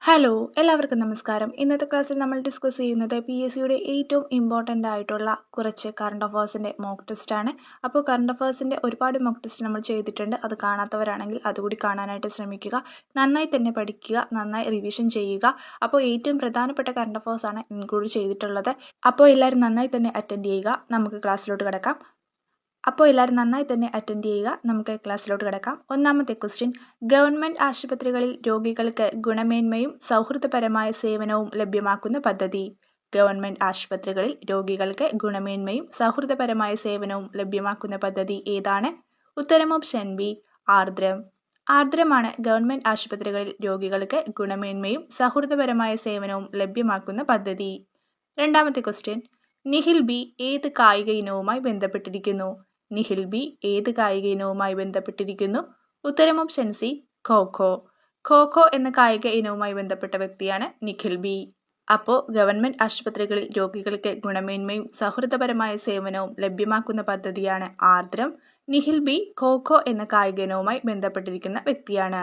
Hello, എല്ലാവർക്കും നമസ്കാരം. ഇന്നത്തെ ക്ലാസ്സിൽ നമ്മൾ ഡിസ്കസ് ചെയ്യുന്നത് PSCയുടെ ഏറ്റവും ഇമ്പോർട്ടൻ്റ് ആയിട്ടുള്ള കുറച്ച് കറണ്ട് അഫയേഴ്സിൻ്റെ മോക്ക് ടെസ്റ്റ് ആണ്. അപ്പോൾ കറണ്ട് അഫയേഴ്സിൻ്റെ ഒരുപാട് മോക്ക് ടെസ്റ്റ് നമ്മൾ ചെയ്തിട്ടുണ്ട്. അത് കാണാത്തവരാണെങ്കിൽ അതുകൂടി കാണാനായിട്ട് ശ്രമിക്കുക. നന്നായി തന്നെ പഠിക്കുക, നന്നായി റിവിഷൻ ചെയ്യുക. അപ്പോൾ ഏറ്റവും പ്രധാനപ്പെട്ട കറണ്ട് അഫയേഴ്സ് ആണ് ഇൻക്ലൂഡ് ചെയ്തിട്ടുള്ളത്. അപ്പോൾ എല്ലാവരും നന്നായി തന്നെ അറ്റൻഡ് ചെയ്യുക. നമുക്ക് ക്ലാസ്സിലോട്ട് കിടക്കാം. നമുക്ക് ക്ലാസ്സിലോട്ട് കിടക്കാം. ഒന്നാമത്തെ ക്വസ്റ്റ്യൻ, ഗവൺമെന്റ് ആശുപത്രികളിൽ രോഗികൾക്ക് ഗുണമേന്മയും സൗഹൃദപരമായ സേവനവും ലഭ്യമാക്കുന്ന പദ്ധതി. ഗവൺമെന്റ് ആശുപത്രികളിൽ രോഗികൾക്ക് ഗുണമേന്മയും സൗഹൃദപരമായ സേവനവും ലഭ്യമാക്കുന്ന പദ്ധതി ഏതാണ്? ഉത്തരം ഓപ്ഷൻ ബി, ആർദ്രം. ആർദ്രമാണ് ഗവൺമെന്റ് ആശുപത്രികളിൽ രോഗികൾക്ക് ഗുണമേന്മയും സൗഹൃദപരമായ സേവനവും ലഭ്യമാക്കുന്ന പദ്ധതി. രണ്ടാമത്തെ ക്വസ്റ്റ്യൻ, നിഹിൽ ബി ഏത് കായിക ഇനവുമായി ബന്ധപ്പെട്ടിരിക്കുന്നു? നിഹിൽ ബി ഏത് കായിക ഇനവുമായി ബന്ധപ്പെട്ടിരിക്കുന്നു? ഉത്തരം ഓപ്ഷൻ സി, ഖോ-ഖോ. ഖോ-ഖോ എന്ന കായിക ഇനവുമായി ബന്ധപ്പെട്ട വ്യക്തിയാണ് നിഖിൽ ബി. അപ്പോൾ ഗവൺമെന്റ് ആശുപത്രികളിൽ രോഗികൾക്ക് ഗുണമേന്മയും സൗഹൃദപരമായ സേവനവും ലഭ്യമാക്കുന്ന പദ്ധതിയാണ് ആർദ്രം. നിഖിൽ ബി ഖോ-ഖോ എന്ന കായിക ഇനവുമായി ബന്ധപ്പെട്ടിരിക്കുന്ന വ്യക്തിയാണ്.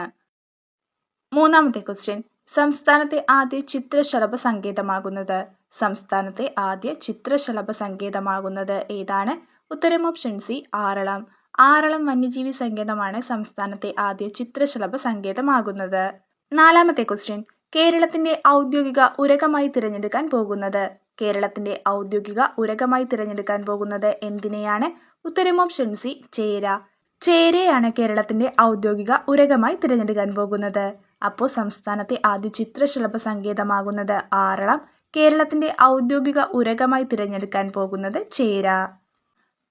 മൂന്നാമത്തെ ക്വസ്റ്റ്യൻ, സംസ്ഥാനത്തെ ആദ്യ ചിത്രശലഭ സങ്കേതമാകുന്നത്. സംസ്ഥാനത്തെ ആദ്യ ചിത്രശലഭ സങ്കേതമാകുന്നത് ഏതാണ്? ഉത്തരം ഓപ്ഷൻ സി, ആറളം. ആറളം വന്യജീവി സങ്കേതമാണ് സംസ്ഥാനത്തെ ആദ്യ ചിത്രശലഭ സങ്കേതമാകുന്നത്. നാലാമത്തെ ക്വസ്റ്റ്യൻ, കേരളത്തിന്റെ ഔദ്യോഗിക ഉരകമായി തിരഞ്ഞെടുക്കാൻ പോകുന്നത്. കേരളത്തിന്റെ ഔദ്യോഗിക ഉരകമായി തിരഞ്ഞെടുക്കാൻ പോകുന്നത് എന്തിനെയാണ്? ഉത്തരം ഓപ്ഷൻ സി, ചേര. ചേരയാണ് കേരളത്തിന്റെ ഔദ്യോഗിക ഉരകമായി തിരഞ്ഞെടുക്കാൻ പോകുന്നത്. അപ്പോൾ സംസ്ഥാനത്തെ ആദ്യ ചിത്രശലഭ സങ്കേതമാകുന്നത് ആറളം. കേരളത്തിന്റെ ഔദ്യോഗിക ഉരകമായി തിരഞ്ഞെടുക്കാൻ പോകുന്നത് ചേര.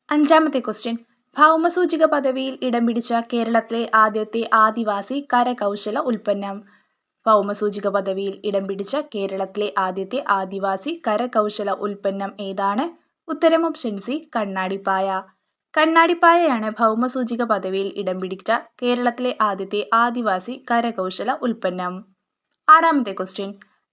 അഞ്ചാമത്തെ ക്വസ്റ്റ്യൻ, ഭൗമസൂചിക പദവിയിൽ ഇടം പിടിച്ച കേരളത്തിലെ ആദ്യത്തെ ആദിവാസി കരകൗശല ഉൽപ്പന്നം. ഭൗമസൂചിക പദവിയിൽ ഇടം പിടിച്ച കേരളത്തിലെ ആദ്യത്തെ ആദിവാസി കരകൗശല ഉൽപ്പന്നം ഏതാണ്? ഉത്തരം ഓപ്ഷൻ സി, കണ്ണാടിപ്പായ. കണ്ണാടിപ്പായയാണ് ഭൗമസൂചിക പദവിയിൽ ഇടം പിടിച്ച കേരളത്തിലെ ആദ്യത്തെ ആദിവാസി കരകൗശല ഉൽപ്പന്നം. ആറാമത്തെ ക്വസ്റ്റ്യൻ,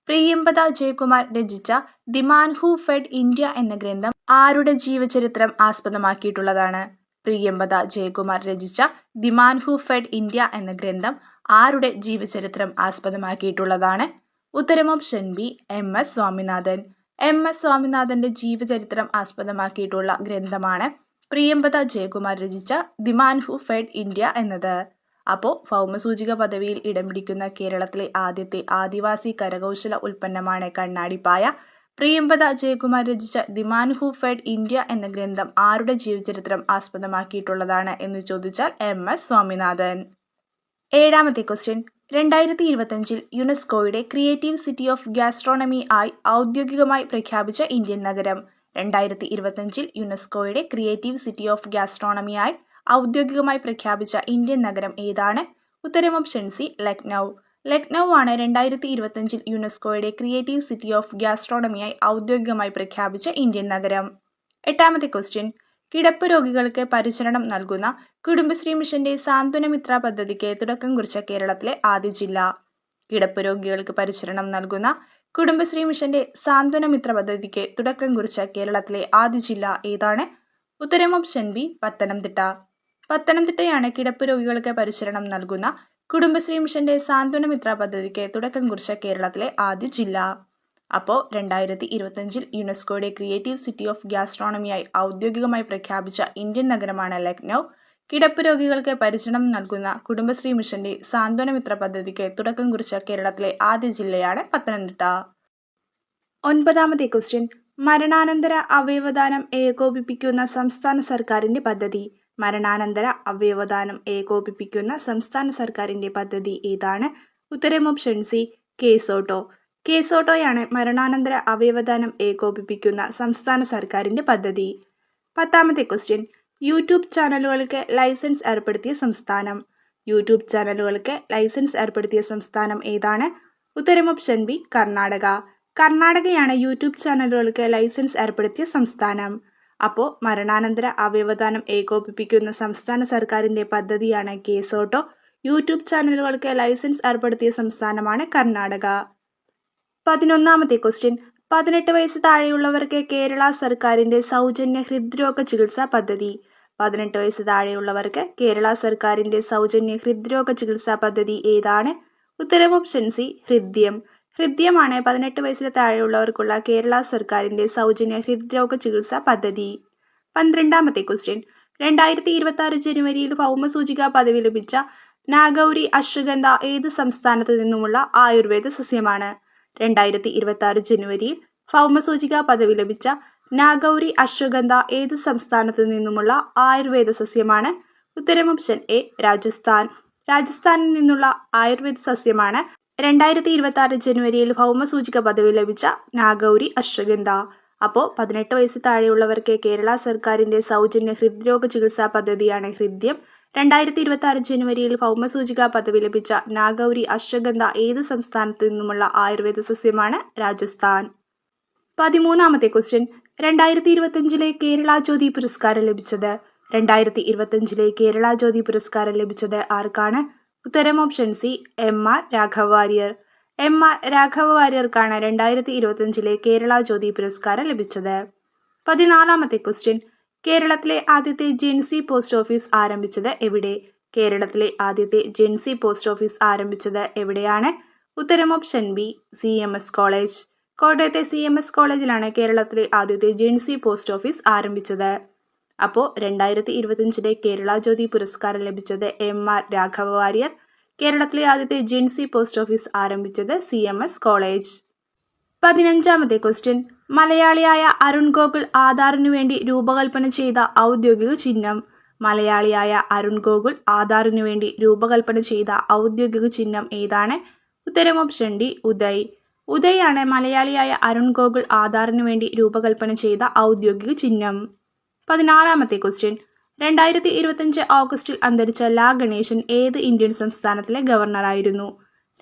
പ്രിയംവദ ജയകുമാർ രചിച്ച the man who fed India എന്ന ഗ്രന്ഥം ആരുടെ ജീവചരിത്രം ആസ്പദമാക്കിയിട്ടുള്ളതാണ്? പ്രിയംവദ ജയകുമാർ രചിച്ച the man who fed India എന്ന ഗ്രന്ഥം ആരുടെ ജീവചരിത്രം ആസ്പദമാക്കിയിട്ടുള്ളതാണ്? ഉത്തരം option B, MS Swaminathan. MS സ്വാമിനാഥന്റെ ജീവചരിത്രം ആസ്പദമാക്കിയിട്ടുള്ള ഗ്രന്ഥമാണ് പ്രിയംവദ ജയകുമാർ രചിച്ച the man who fed India എന്നത്. അപ്പോൾ ഭൗമസൂചിക പദവിയിൽ ഇടം പിടിക്കുന്ന കേരളത്തിലെ ആദ്യത്തെ ആദിവാസി കരകൗശല ഉൽപ്പന്നമാണ് കണ്ണാടിപ്പായ. പ്രിയംവദ ജയകുമാർ രചിച്ച the man who fed India എന്ന ഗ്രന്ഥം ആരുടെ ജീവചരിത്രം ആസ്പദമാക്കിയിട്ടുള്ളതാണ് എന്ന് ചോദിച്ചാൽ MS സ്വാമിനാഥൻ. ഏഴാമത്തെ ക്വസ്റ്റ്യൻ, 2025 യുനെസ്കോയുടെ ക്രിയേറ്റീവ് സിറ്റി ഓഫ് ഗാസ്ട്രോണമി ആയി ഔദ്യോഗികമായി പ്രഖ്യാപിച്ച ഇന്ത്യൻ നഗരം. 2025 യുനെസ്കോയുടെ ക്രിയേറ്റീവ് സിറ്റി ഓഫ് ഗാസ്ട്രോണമി ആയി ഔദ്യോഗികമായി പ്രഖ്യാപിച്ച ഇന്ത്യൻ നഗരം ഏതാണ്? ഉത്തരം ഓപ്ഷൻ സി, ലക്നൗ. ലക്നൗ ആണ് 2025 യുനെസ്കോയുടെ ക്രിയേറ്റീവ് സിറ്റി ഓഫ് ഗാസ്ട്രോണമിയായി ഔദ്യോഗികമായി പ്രഖ്യാപിച്ച ഇന്ത്യൻ നഗരം. എട്ടാമത്തെ ക്വസ്റ്റ്യൻ, കിടപ്പ് രോഗികൾക്ക് പരിചരണം നൽകുന്ന കുടുംബശ്രീ മിഷന്റെ സാന്ത്വനമിത്ര പദ്ധതിക്ക് തുടക്കം കുറിച്ച കേരളത്തിലെ ആദ്യ ജില്ല. കിടപ്പ് രോഗികൾക്ക് പരിചരണം നൽകുന്ന കുടുംബശ്രീ മിഷന്റെ സാന്ത്വനമിത്ര പദ്ധതിക്ക് തുടക്കം കുറിച്ച കേരളത്തിലെ ആദ്യ ജില്ല ഏതാണ്? ഉത്തരം ഓപ്ഷൻ ബി, പത്തനംതിട്ട. പത്തനംതിട്ടയാണ് കിടപ്പ് രോഗികൾക്ക് പരിചരണം നൽകുന്ന കുടുംബശ്രീ മിഷന്റെ സാന്ത്വനമിത്ര പദ്ധതിക്ക് തുടക്കം കുറിച്ച കേരളത്തിലെ ആദ്യ ജില്ല. അപ്പോൾ 2025 യുനെസ്കോയുടെ ക്രിയേറ്റീവ് സിറ്റി ഓഫ് ഗാസ്ട്രോണമിയായി ഔദ്യോഗികമായി പ്രഖ്യാപിച്ച ഇന്ത്യൻ നഗരമാണ് ലക്നൗ. കിടപ്പ് രോഗികൾക്ക് പരിചരണം നൽകുന്ന കുടുംബശ്രീ മിഷന്റെ സാന്ത്വനമിത്ര പദ്ധതിക്ക് തുടക്കം കുറിച്ച കേരളത്തിലെ ആദ്യ ജില്ലയാണ് പത്തനംതിട്ട. ഒൻപതാമത്തെ ക്വസ്റ്റ്യൻ, മരണാനന്തര അവയവദാനം ഏകോപിപ്പിക്കുന്ന സംസ്ഥാന സർക്കാരിന്റെ പദ്ധതി. മരണാനന്തര അവയവദാനം ഏകോപിപ്പിക്കുന്ന സംസ്ഥാന സർക്കാരിന്റെ പദ്ധതി ഏതാണ്? ഉത്തരം ഓപ്ഷൻ സി, കേസോട്ടോ. കേസോട്ടോയാണ് മരണാനന്തര അവയവദാനം ഏകോപിപ്പിക്കുന്ന സംസ്ഥാന സർക്കാരിന്റെ പദ്ധതി. പത്താമത്തെ ക്വസ്റ്റ്യൻ, യൂട്യൂബ് ചാനലുകൾക്ക് ലൈസൻസ് ഏർപ്പെടുത്തിയ സംസ്ഥാനം. യൂട്യൂബ് ചാനലുകൾക്ക് ലൈസൻസ് ഏർപ്പെടുത്തിയ സംസ്ഥാനം ഏതാണ്? ഉത്തരം ഓപ്ഷൻ ബി, കർണാടക. കർണാടകയാണ് യൂട്യൂബ് ചാനലുകൾക്ക് ലൈസൻസ് ഏർപ്പെടുത്തിയ സംസ്ഥാനം. അപ്പോൾ മരണാനന്തര അവയവദാനം ഏകോപിപ്പിക്കുന്ന സംസ്ഥാന സർക്കാരിന്റെ പദ്ധതിയാണ് കേസോട്ടോ. യൂട്യൂബ് ചാനലുകൾക്ക് ലൈസൻസ് ഏർപ്പെടുത്തിയ സംസ്ഥാനമാണ് കർണാടക. 11ാമത്തെ ക്വസ്റ്റ്യൻ, 18 വയസ്സ് താഴെയുള്ളവർക്ക് കേരള സർക്കാരിന്റെ സൗജന്യ ഹൃദ്രോഗ ചികിത്സാ പദ്ധതി. 18 വയസ്സ് താഴെയുള്ളവർക്ക് കേരള സർക്കാരിന്റെ സൗജന്യ ഹൃദ്രോഗ ചികിത്സാ പദ്ധതി ഏതാണ്? ഉത്തരം ഓപ്ഷൻ സി ഹൃദ്യം. ഹൃദ്യമാണ് 18 വയസ്സിന് താഴെയുള്ളവർക്കുള്ള കേരള സർക്കാരിന്റെ സൗജന്യ ഹൃദ്രോഗ ചികിത്സാ പദ്ധതി. 12ാമത്തെ ക്വസ്റ്റ്യൻ. 2026 ജനുവരിയിൽ ഭൗമസൂചിക പദവി ലഭിച്ച നാഗൗരി അശ്വഗന്ധ ഏത് സംസ്ഥാനത്തു നിന്നുമുള്ള ആയുർവേദ സസ്യമാണ്? 2026 ജനുവരിയിൽ ഭൗമസൂചിക പദവി ലഭിച്ച നാഗൗരി അശ്വഗന്ധ ഏത് സംസ്ഥാനത്തു നിന്നുമുള്ള ആയുർവേദ സസ്യമാണ്? ഉത്തരം ഓപ്ഷൻ എ രാജസ്ഥാൻ. രാജസ്ഥാനിൽ നിന്നുള്ള ആയുർവേദ സസ്യമാണ് 2026 ജനുവരിയിൽ ഭൗമസൂചിക പദവി ലഭിച്ച നാഗൗരി അശ്വഗന്ധ. അപ്പോൾ 18 വയസ്സ് താഴെയുള്ളവർക്ക് കേരള സർക്കാരിന്റെ സൗജന്യ ഹൃദ്രോഗ ചികിത്സാ പദ്ധതിയാണ് ഹൃദ്യം. 2026 ജനുവരിയിൽ ഭൗമസൂചിക പദവി ലഭിച്ച നാഗൗരി അശ്വഗന്ധ ഏത് സംസ്ഥാനത്തു നിന്നുമുള്ള ആയുർവേദ സസ്യമാണ്? രാജസ്ഥാൻ. 13ാമത്തെ ക്വസ്റ്റ്യൻ. 2025 കേരള ജ്യോതി പുരസ്കാരം ലഭിച്ചത്? 2025 കേരള ജ്യോതി പുരസ്കാരം ലഭിച്ചത് ആർക്കാണ്? ഉത്തരം option C M R. Raghava Warrier. M R. Raghava വാര്യർക്കാണ് 2025 കേരള ജ്യോതി പുരസ്കാരം ലഭിച്ചത്. 14ാമത്തെ ക്വസ്റ്റ്യൻ. കേരളത്തിലെ ആദ്യത്തെ ജെൻസി പോസ്റ്റ് ഓഫീസ് ആരംഭിച്ചത് എവിടെ? കേരളത്തിലെ ആദ്യത്തെ ജെൻസി പോസ്റ്റ് ഓഫീസ് ആരംഭിച്ചത് എവിടെയാണ്? ഉത്തരം ഓപ്ഷൻ ബി CMS കോളേജ്. കോട്ടയത്തെ CMS കോളേജിലാണ് കേരളത്തിലെ ആദ്യത്തെ ജെൻസി പോസ്റ്റ് ഓഫീസ് ആരംഭിച്ചത്. അപ്പോൾ 2025 കേരള ജ്യോതി പുരസ്കാരം ലഭിച്ചത് എം.ആർ. രാഘവ വാര്യർ. കേരളത്തിലെ ആദ്യത്തെ ജെൻസി പോസ്റ്റ് ഓഫീസ് ആരംഭിച്ചത് CMS കോളേജ്. 15ാമത്തെ ക്വസ്റ്റ്യൻ. മലയാളിയായ അരുൺ ഗോകുൽ ആധാറിനു വേണ്ടി രൂപകൽപ്പന ചെയ്ത ഔദ്യോഗിക ചിഹ്നം? മലയാളിയായ അരുൺ ഗോകുൽ ആധാറിനു വേണ്ടി രൂപകൽപ്പന ചെയ്ത ഔദ്യോഗിക ചിഹ്നം ഏതാണ്? ഉത്തരം ഓപ്ഷൻ ഡി ഉദയ്. ഉദയാണ് മലയാളിയായ അരുൺ ഗോകുൽ ആധാറിനു വേണ്ടി രൂപകൽപ്പന ചെയ്ത ഔദ്യോഗിക ചിഹ്നം. 16ാമത്തെ ക്വസ്റ്റ്യൻ. 2025 ഓഗസ്റ്റിൽ അന്തരിച്ച ലാ ഗണേശൻ ഏത് ഇന്ത്യൻ സംസ്ഥാനത്തിലെ ഗവർണറായിരുന്നു?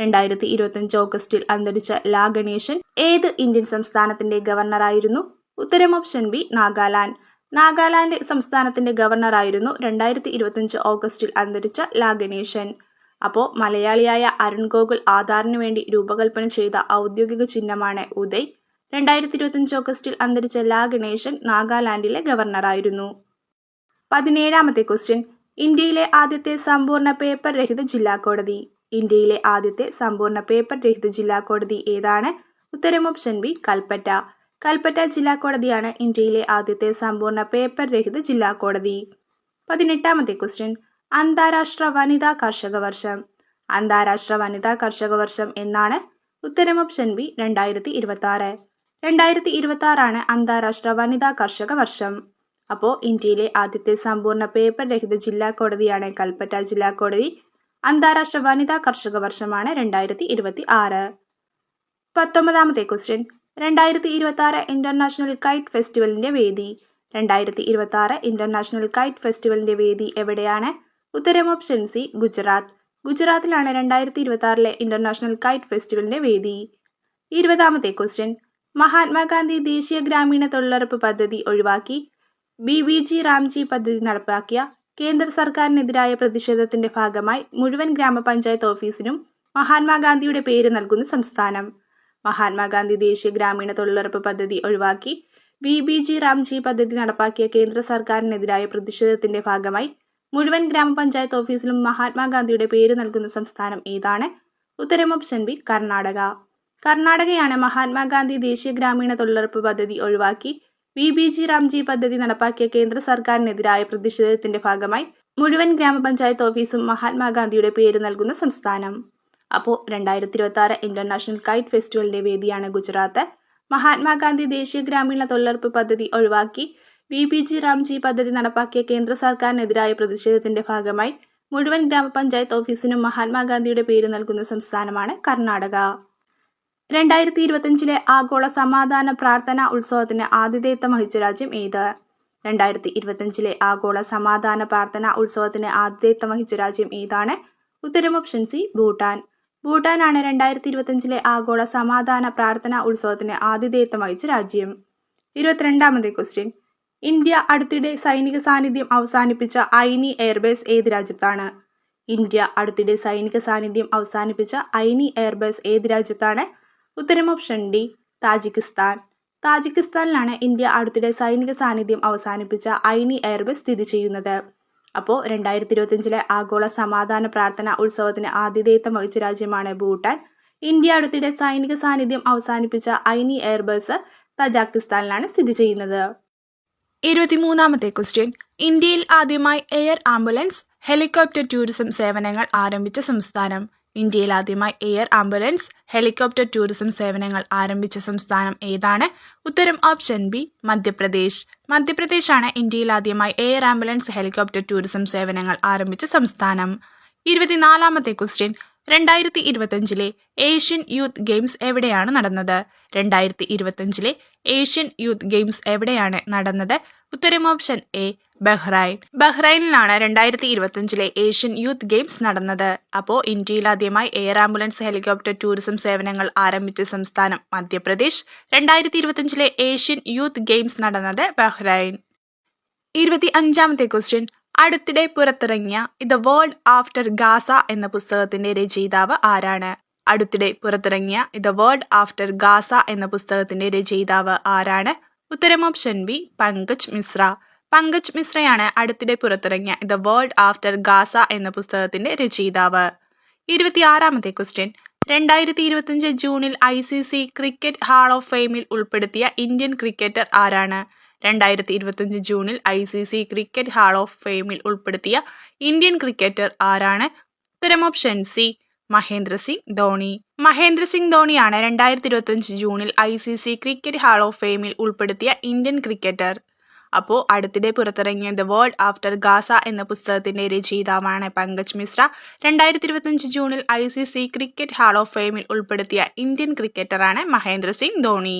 2025 ഓഗസ്റ്റിൽ അന്തരിച്ച ലാ ഗണേശൻ ഏത് ഇന്ത്യൻ സംസ്ഥാനത്തിന്റെ ഗവർണറായിരുന്നു? ഉത്തരം ഓപ്ഷൻ ബി നാഗാലാൻഡ്. നാഗാലാൻഡ് സംസ്ഥാനത്തിന്റെ ഗവർണറായിരുന്നു 2025 ഓഗസ്റ്റിൽ അന്തരിച്ച ലാ ഗണേശൻ. അപ്പോൾ മലയാളിയായ അരുൺ ഗോകുൽ ആധാറിനു വേണ്ടി രൂപകൽപ്പന ചെയ്ത ഔദ്യോഗിക ചിഹ്നമാണ് ഉദയ്. 2025 ഓഗസ്റ്റിൽ അന്തരിച്ച ലാ ഗണേശൻ നാഗാലാൻഡിലെ ഗവർണറായിരുന്നു. 17ാമത്തെ ക്വസ്റ്റ്യൻ. ഇന്ത്യയിലെ ആദ്യത്തെ സമ്പൂർണ്ണ പേപ്പർ രഹിത ജില്ലാ കോടതി? ഇന്ത്യയിലെ ആദ്യത്തെ സമ്പൂർണ്ണ പേപ്പർ രഹിത ജില്ലാ കോടതി ഏതാണ്? ഉത്തരം ഓപ്ഷൻ ബി കൽപ്പറ്റ. കൽപ്പറ്റ ജില്ലാ കോടതിയാണ് ഇന്ത്യയിലെ ആദ്യത്തെ സമ്പൂർണ്ണ പേപ്പർ രഹിത ജില്ലാ കോടതി. 18ാമത്തെ ക്വസ്റ്റ്യൻ. അന്താരാഷ്ട്ര വനിതാ കർഷക വർഷം? അന്താരാഷ്ട്ര വനിതാ കർഷക വർഷം എന്നാണ്? ഉത്തരം ഓപ്ഷൻ ബി 2026. 2026 അന്താരാഷ്ട്ര വനിതാ കർഷക വർഷം. അപ്പോൾ ഇന്ത്യയിലെ ആദ്യത്തെ സമ്പൂർണ്ണ പേപ്പർ രഹിത ജില്ലാ കോടതിയാണ് കൽപ്പറ്റ ജില്ലാ കോടതി. അന്താരാഷ്ട്ര വനിതാ കർഷക വർഷമാണ് 2026. 19ാമത്തെ ക്വസ്റ്റ്യൻ. 2026 ഇന്റർനാഷണൽ കൈറ്റ് ഫെസ്റ്റിവലിന്റെ വേദി? 2026 ഇന്റർനാഷണൽ കൈറ്റ് ഫെസ്റ്റിവലിന്റെ വേദി എവിടെയാണ്? ഉത്തരം ഓപ്ഷൻ സി ഗുജറാത്ത്. ഗുജറാത്തിലാണ് 2026 ഇന്റർനാഷണൽ കൈറ്റ് ഫെസ്റ്റിവലിന്റെ വേദി. 20ാമത്തെ ക്വസ്റ്റ്യൻ. മഹാത്മാഗാന്ധി ദേശീയ ഗ്രാമീണ തൊഴിലുറപ്പ് പദ്ധതി ഒഴിവാക്കി BBG റാംജി പദ്ധതി നടപ്പാക്കിയ കേന്ദ്ര സർക്കാരിനെതിരായ പ്രതിഷേധത്തിന്റെ ഭാഗമായി മുഴുവൻ ഗ്രാമപഞ്ചായത്ത് ഓഫീസിനും മഹാത്മാഗാന്ധിയുടെ പേര് നൽകുന്ന സംസ്ഥാനം? മഹാത്മാഗാന്ധി ദേശീയ ഗ്രാമീണ തൊഴിലുറപ്പ് പദ്ധതി ഒഴിവാക്കി BBG റാംജി പദ്ധതി നടപ്പാക്കിയ കേന്ദ്ര സർക്കാരിനെതിരായ പ്രതിഷേധത്തിന്റെ ഭാഗമായി മുഴുവൻ ഗ്രാമപഞ്ചായത്ത് ഓഫീസിലും മഹാത്മാഗാന്ധിയുടെ പേര് നൽകുന്ന സംസ്ഥാനം ഏതാണ്? ഉത്തരം ഓപ്ഷൻ ബി കർണാടക. കർണാടകയാണ് മഹാത്മാഗാന്ധി ദേശീയ ഗ്രാമീണ തൊഴിലുറപ്പ് പദ്ധതി ഒഴിവാക്കി BBG റാംജി പദ്ധതി നടപ്പാക്കിയ കേന്ദ്ര സർക്കാരിനെതിരായ പ്രതിഷേധത്തിന്റെ ഭാഗമായി മുഴുവൻ ഗ്രാമപഞ്ചായത്ത് ഓഫീസും മഹാത്മാഗാന്ധിയുടെ പേര് നൽകുന്ന സംസ്ഥാനം. അപ്പോൾ 2026 ഇന്റർനാഷണൽ കൈറ്റ് ഫെസ്റ്റിവലിന്റെ വേദിയാണ് ഗുജറാത്ത്. മഹാത്മാഗാന്ധി ദേശീയ ഗ്രാമീണ തൊഴിലുറപ്പ് പദ്ധതി ഒഴിവാക്കി BBG റാംജി പദ്ധതി നടപ്പാക്കിയ കേന്ദ്ര സർക്കാരിനെതിരായ പ്രതിഷേധത്തിന്റെ ഭാഗമായി മുഴുവൻ ഗ്രാമപഞ്ചായത്ത് ഓഫീസിനും മഹാത്മാഗാന്ധിയുടെ പേര് നൽകുന്ന സംസ്ഥാനമാണ് കർണാടക. 2025 ആഗോള സമാധാന പ്രാർത്ഥനാ ഉത്സവത്തിന് ആതിഥേയത്വം വഹിച്ച രാജ്യം ഏത്? 2025 ആഗോള സമാധാന പ്രാർത്ഥനാ ഉത്സവത്തിന് ആതിഥേയത്വം വഹിച്ച രാജ്യം ഏതാണ്? ഉത്തരം ഓപ്ഷൻ സി ഭൂട്ടാൻ. ഭൂട്ടാനാണ് 2025 ആഗോള സമാധാന പ്രാർത്ഥനാ ഉത്സവത്തിന് ആതിഥേയത്വം വഹിച്ച രാജ്യം. 22ാമത്തെ ക്വസ്റ്റ്യൻ. ഇന്ത്യ അടുത്തിടെ സൈനിക സാന്നിധ്യം അവസാനിപ്പിച്ച ഐനി എയർബേസ് ഏത് രാജ്യത്താണ്? ഇന്ത്യ അടുത്തിടെ സൈനിക സാന്നിധ്യം അവസാനിപ്പിച്ച ഐനി എയർബേസ് ഏത് രാജ്യത്താണ്? ഉത്തരം ഓപ്ഷൻ ഡി താജിക്കിസ്ഥാൻ. താജിക്കിസ്ഥാനിലാണ് ഇന്ത്യ അടുത്തിടെ സൈനിക സാന്നിധ്യം അവസാനിപ്പിച്ച ഐനി എയർബേസ് സ്ഥിതി ചെയ്യുന്നത്. അപ്പോൾ 2025 ആഗോള സമാധാന പ്രാർത്ഥന ഉത്സവത്തിന് ആതിഥേയത്വം വഹിച്ച രാജ്യമാണ് ഭൂട്ടാൻ. ഇന്ത്യ അടുത്തിടെ സൈനിക സാന്നിധ്യം അവസാനിപ്പിച്ച ഐനി എയർബേസ് തജാക്കിസ്ഥാനിലാണ് സ്ഥിതി ചെയ്യുന്നത്. 23-ാമത്തെ ക്വസ്റ്റ്യൻ. ഇന്ത്യയിൽ ആദ്യമായി എയർ ആംബുലൻസ് ഹെലികോപ്റ്റർ ടൂറിസം സേവനങ്ങൾ ആരംഭിച്ച സംസ്ഥാനം. ഇന്ത്യയിൽ ആദ്യമായി എയർ ആംബുലൻസ് ഹെലികോപ്റ്റർ ടൂറിസം സേവനങ്ങൾ ആരംഭിച്ച സംസ്ഥാനം ഏതാണ്? ഉത്തരം ഓപ്ഷൻ ബി മധ്യപ്രദേശ്. മധ്യപ്രദേശാണ് ഇന്ത്യയിൽ ആദ്യമായി എയർ ആംബുലൻസ് ഹെലികോപ്റ്റർ ടൂറിസം സേവനങ്ങൾ ആരംഭിച്ച സംസ്ഥാനം. 24-ാമത്തെ ക്വസ്റ്റ്യൻ. 2025 ഏഷ്യൻ യൂത്ത് ഗെയിംസ് എവിടെയാണ് നടന്നത്? 2025 ഏഷ്യൻ യൂത്ത് ഗെയിംസ് എവിടെയാണ് നടന്നത്? ഉത്തരം ഓപ്ഷൻ എ ബഹ്റൈൻ. ബഹ്റൈനിലാണ് 2025 ഏഷ്യൻ യൂത്ത് ഗെയിംസ് നടന്നത്. അപ്പോൾ ഇന്ത്യയിൽ ആദ്യമായി എയർ ആംബുലൻസ് ഹെലികോപ്റ്റർ ടൂറിസം സേവനങ്ങൾ ആരംഭിച്ച സംസ്ഥാനം മധ്യപ്രദേശ്. 2025 ഏഷ്യൻ യൂത്ത് ഗെയിംസ് നടന്നത് ബഹ്റൈൻ. 25-ാമത്തെ ക്വസ്റ്റ്യൻ. അടുത്തിടെ പുറത്തിറങ്ങിയ ദ വേൾഡ് ആഫ്റ്റർ ഗാസ എന്ന പുസ്തകത്തിന്റെ രചയിതാവ് ആരാണ്? അടുത്തിടെ പുറത്തിറങ്ങിയ ദ വേൾഡ് ആഫ്റ്റർ ഗാസ എന്ന പുസ്തകത്തിന്റെ രചയിതാവ് ആരാണ്? ഉത്തരം ഓപ്ഷൻ ബി പങ്കജ് മിശ്ര. പങ്കജ് മിശ്രയാണ് അടുത്തിടെ പുറത്തിറങ്ങിയ ദ വേൾഡ് ആഫ്റ്റർ ഗാസ എന്ന പുസ്തകത്തിന്റെ രചയിതാവ്. 26-ാമത്തെ ക്വസ്റ്റ്യൻ. 2025 ജൂണിൽ ICC ക്രിക്കറ്റ് ഹാൾ ഓഫ് ഫെയിമിൽ ഉൾപ്പെടുത്തിയ ഇന്ത്യൻ ക്രിക്കറ്റർ ആരാണ്? 2025 ജൂണിൽ ICC ക്രിക്കറ്റ് ഹാൾ ഓഫ് ഫെയിമിൽ ഉൾപ്പെടുത്തിയ ഇന്ത്യൻ ക്രിക്കറ്റർ ആരാണ്? ഉത്തരം ഓപ്ഷൻ സി മഹേന്ദ്ര സിംഗ് ധോണി. മഹേന്ദ്ര സിംഗ് ധോണിയാണ് 2025 ജൂണിൽ ICC ക്രിക്കറ്റ് ഹാൾ ഓഫ് ഫെയിമിൽ ഉൾപ്പെടുത്തിയ ഇന്ത്യൻ ക്രിക്കറ്റർ. അപ്പോൾ അടുത്തിടെ പുറത്തിറങ്ങിയ ദ വേൾഡ് ആഫ്റ്റർ ഗാസ എന്ന പുസ്തകത്തിന്റെ രചയിതാവാണ് പങ്കജ് മിശ്ര. 2025 ജൂണിൽ ICC ക്രിക്കറ്റ് ഹാൾ ഓഫ് ഫെയിമിൽ ഉൾപ്പെടുത്തിയ ഇന്ത്യൻ ക്രിക്കറ്ററാണ് മഹേന്ദ്ര സിംഗ് ധോണി.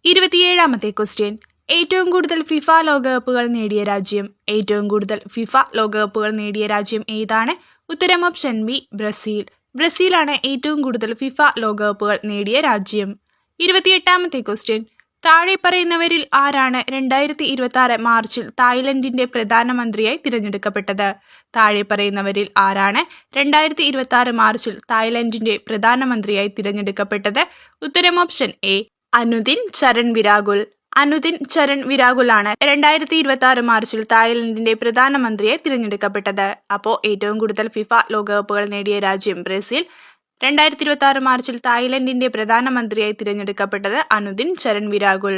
27-ാമത്തെ ക്വസ്റ്റ്യൻ. ഏറ്റവും കൂടുതൽ ഫിഫ ലോകകപ്പുകൾ നേടിയ രാജ്യം. ഏറ്റവും കൂടുതൽ ഫിഫ ലോകകപ്പുകൾ നേടിയ രാജ്യം ഏതാണ്? ഉത്തരം ഓപ്ഷൻ ബി ബ്രസീൽ. ബ്രസീലാണ് ഏറ്റവും കൂടുതൽ ഫിഫ ലോകകപ്പുകൾ നേടിയ രാജ്യം. 28-ാമത്തെ ക്വസ്റ്റ്യൻ. താഴെ പറയുന്നവരിൽ ആരാണ് 2026 മാർച്ചിൽ തായ്ലൻഡിന്റെ പ്രധാനമന്ത്രിയായി തിരഞ്ഞെടുക്കപ്പെട്ടത്? താഴെ പറയുന്നവരിൽ ആരാണ് 2026 മാർച്ചിൽ തായ്ലൻഡിന്റെ പ്രധാനമന്ത്രിയായി തിരഞ്ഞെടുക്കപ്പെട്ടത്? ഉത്തരം ഓപ്ഷൻ എ അനുദിൻ ചരൺ വിരാഗുൽ. അനുദിൻ ചരൺ വിരാഗുലാണ് 2026 മാർച്ചിൽ തായ്ലൻഡിന്റെ പ്രധാനമന്ത്രിയായി തിരഞ്ഞെടുക്കപ്പെട്ടത്. അപ്പോൾ ഏറ്റവും കൂടുതൽ ഫിഫ ലോകകപ്പുകൾ നേടിയ രാജ്യം ബ്രസീൽ. 2026 മാർച്ചിൽ തായ്ലൻഡിന്റെ പ്രധാനമന്ത്രിയായി തിരഞ്ഞെടുക്കപ്പെട്ടത് അനുദിൻ ചരൺ വിരാഗുൽ.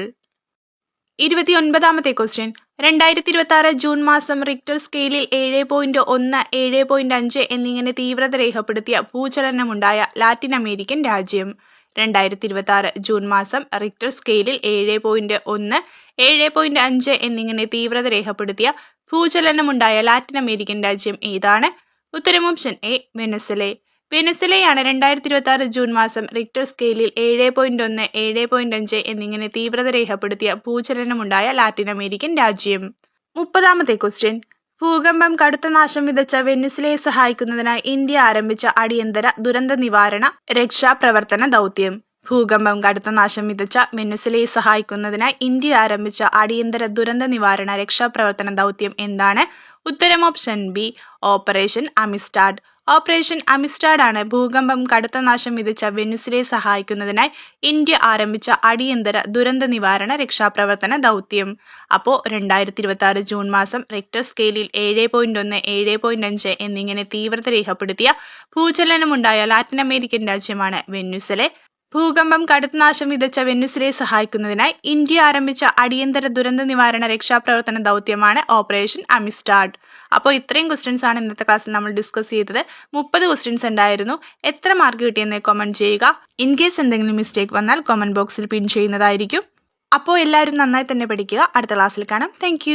29-ാമത്തെ ക്വസ്റ്റ്യൻ. 2026 ജൂൺ മാസം റിക്ടർ സ്കെയിലിൽ 7.1, 7.5 എന്നിങ്ങനെ തീവ്രത രേഖപ്പെടുത്തിയ ഭൂചലനമുണ്ടായ ലാറ്റിൻ അമേരിക്കൻ രാജ്യം. 2026 ജൂൺ മാസം റിക്ടർ സ്കെയിലിൽ 7.1, 7.5 എന്നിങ്ങനെ തീവ്രത രേഖപ്പെടുത്തിയ ഭൂചലനമുണ്ടായ ലാറ്റിൻ അമേരിക്കൻ രാജ്യം ഏതാണ്? ഉത്തരം ഓപ്ഷൻ എ വെനസ്വലെ. വെനസ്വലയാണ് 2026 ജൂൺ മാസം റിക്ടർ സ്കെയിലിൽ 7.1, 7.5 എന്നിങ്ങനെ തീവ്രത രേഖപ്പെടുത്തിയ ഭൂചലനമുണ്ടായ ലാറ്റിൻ അമേരിക്കൻ രാജ്യം. 30-ാമത്തെ ക്വസ്റ്റ്യൻ. ഭൂകമ്പം കടുത്ത നാശം വിതച്ച വെനിസ്വലയെ സഹായിക്കുന്നതിനായി ഇന്ത്യ ആരംഭിച്ച അടിയന്തര ദുരന്ത നിവാരണ രക്ഷാപ്രവർത്തന ദൗത്യം. ഭൂകമ്പം കടുത്ത നാശം വിതച്ച വെനിസ്വലയെ സഹായിക്കുന്നതിനായി ഇന്ത്യ ആരംഭിച്ച അടിയന്തര ദുരന്ത നിവാരണ രക്ഷാപ്രവർത്തന ദൗത്യം എന്താണ്? ഉത്തരം option B operation Amistad. Operation Amistad ആണ് ഭൂകമ്പം കടുത്ത നാശം വിതച്ച വെനിസ്വലയെ സഹായിക്കുന്നതിനായി ഇന്ത്യ ആരംഭിച്ച അടിയന്തര ദുരന്ത നിവാരണ രക്ഷാപ്രവർത്തന ദൗത്യം. അപ്പോൾ 2026 ജൂൺ മാസം റിക്ടർ സ്കെയിലിൽ 7.1, 7.5 എന്നിങ്ങനെ തീവ്രത രേഖപ്പെടുത്തിയ ഭൂചലനമുണ്ടായ ലാറ്റിൻ അമേരിക്കൻ രാജ്യമാണ് വെനിസ്വല. ഭൂകമ്പം കടുത്ത നാശം വിതച്ച വെനിസ്വലയെ സഹായിക്കുന്നതിനായി ഇന്ത്യ ആരംഭിച്ച അടിയന്തര ദുരന്ത നിവാരണ രക്ഷാപ്രവർത്തന ദൗത്യമാണ് ഓപ്പറേഷൻ അമിസ്റ്റാഡ്. അപ്പോൾ ഇത്രയും ക്വസ്റ്റ്യൻസ് ആണ് ഇന്നത്തെ ക്ലാസ്സിൽ നമ്മൾ ഡിസ്കസ് ചെയ്തത്. 30 ക്വസ്റ്റ്യൻസ് ഉണ്ടായിരുന്നു. എത്ര മാർക്ക് കിട്ടിയെന്ന് കമന്റ് ചെയ്യുക. ഇൻ കേസ് എന്തെങ്കിലും മിസ്റ്റേക്ക് വന്നാൽ കമന്റ് ബോക്സിൽ പിൻ ചെയ്യുന്നതായിരിക്കും. അപ്പോൾ എല്ലാവരും നന്നായി തന്നെ പഠിക്കുക. അടുത്ത ക്ലാസ്സിൽ കാണാം. താങ്ക്